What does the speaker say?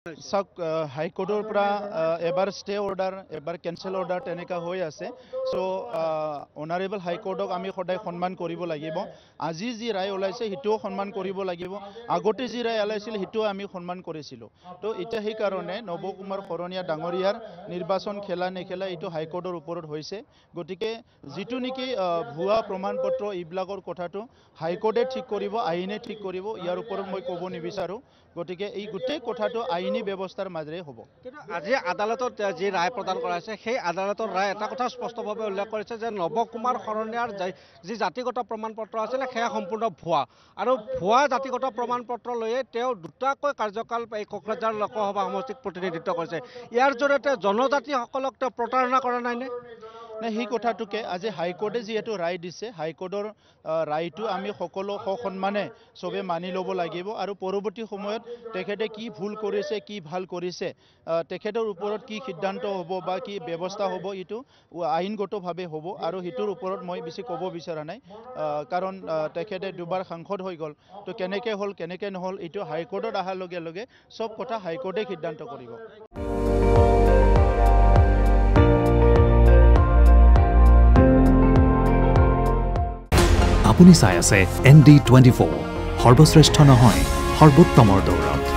চাওক হাইকোৰ্টৰ পৰা এবাৰ ষ্টে অৰ্ডাৰ এবাৰ কেনচেল অৰ্ডাৰ তেনেকা হৈ আছে সো অনাৰেবল হাইকোৰ্টক আমি সদায় সন্মান কৰিব লাগিব আজি যি ৰায় ওলাইছে হিটোও সন্মান কৰিব লাগিব আগতে যি ৰায় ওলাইছিল হিটো আমি সন্মান কৰিছিলো তো এটা সেই কাৰণে নব কুমাৰ শৰণীয়া ডাঙৰীয়াৰ নিৰ্বাচন খেলা নেখেলা এটো হাইকোৰ্টৰ ওপৰত হৈছে গতিকে যেটো নেকি ভুৱা প্ৰমাণপত্ৰ ইবিলাকৰ কথাটো হাইকোৰ্টে ঠিক কৰিব আইনে ঠিক কৰিব ইয়াৰ ওপৰত মই ক'ব নিবিচাৰো গতিকে এই গোটেই কথাটো আইনী ব্যৱস্থাৰ মাজেৰে হ'ব কিন্তু আজি আদালতত যি ৰায় প্ৰদান কৰা হৈছে সেই আদালতৰ ৰায় এটা কথা স্পষ্টভাৱে উল্লেখ কৰিছে যে নব কুমাৰ শৰণীয়াৰ যি জাতিগত প্ৰমাণপত্ৰ আছিল সেয়া সম্পূৰ্ণ ভুৱা আৰু ভুৱা জাতিগত প্ৰমাণপত্ৰ লৈয়ে তেওঁ দুটাকৈ কাৰ্যকাল এই কোকৰাঝাৰ লোকসভা সমষ্টিক প্ৰতিনিধিত্ব কৰিছে ইয়াৰ জৰিয়তে জনজাতিসকলক তেওঁ প্ৰতাৰণা কৰা নাইনে সেই কথাটোকে আজি হাইকোৰ্টে যিহেতু ৰায় দিছে হাইকোৰ্টৰ ৰায়টো আমি সকলো সন্মানে সবে মানি ল'ব লাগিব আৰু পৰৱৰ্তী সময়ত তেখেতে কি ভুল কৰিছে কি ভাল কৰিছে তেখেতৰ ওপৰত কি সিদ্ধান্ত হ'ব বা কি ব্যৱস্থা হ'ব এইটো আইনগতভাৱে হ'ব আৰু হিটোৰ ওপৰত মই বেছি ক'ব বিচৰা নাই কাৰণ তেখেতে দুবাৰ সাংসদ হৈ গ'ল তো কেনেকৈ হ'ল কেনেকৈ নহ'ল এইটো হাইকোৰ্টত অহাৰ লগে লগে সব কথা হাইকোৰ্টে সিদ্ধান্ত কৰিব আপুনি চাই আছে ND24 সৰ্বশ্ৰেষ্ঠ নহয় সৰ্বোত্তমৰ দৌৰ